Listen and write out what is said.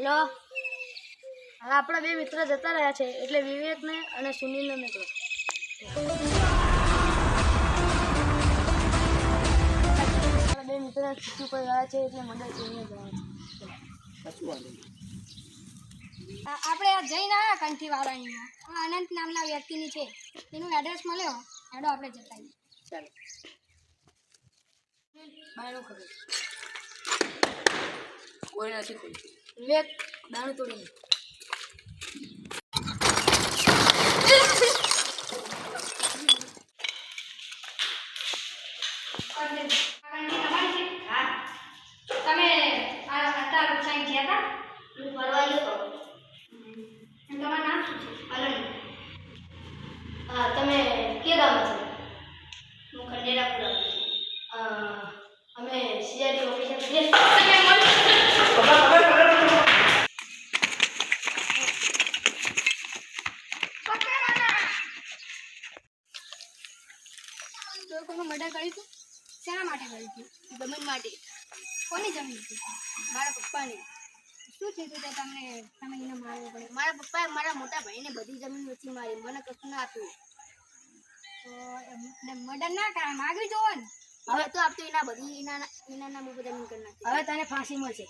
Hello, હવે આપણા બે મિત્રો જતા રહ્યા છે એટલે વિવેકને અને સુનિલને મોકલો. આપણા બે મિત્રો છૂટું પર ગયા છે એટલે મંડળ જોઈને ગયા છે. આપણે આ જઈને આવ્યા કંઠીવાળાની આ અનંત નામના વ્યક્તિની છે, એનું એડ્રેસ મળ્યો. હેડો આપણે જતા આવીએ. ચાલો. બાયણું ખબર કોઈ નથી. કોઈ વિવેક દાણું તોડીને તમે અત્યારે સાઈન થયા હતા. હું ફરવા ગયો હતો. તમારું નામ શું છે? અનંત. હા, તમે કે ગામ છો? હું ખંડેરાપુરા. અમે સીઆરડી ઓફિસર છીએ. કોઈનું મર્ડર કર્યું હતું? શેના માટે કર્યું હતું? જમીન માટે. કોની જમીન હતી? મારા પપ્પાની. શું થયું હતું તમને એને મારવો પડ્યો? મારા પપ્પાએ મારા મોટા ભાઈને બધી જમીન વેચી મારી, મને કશું ના આપ્યું. તો મર્ડર ના કરે, માગવી જોવો ને. હવે તો આપતો એના બધી એના બહુ બધા જમીન કરી નાખી. હવે તને ફાંસી મળશે.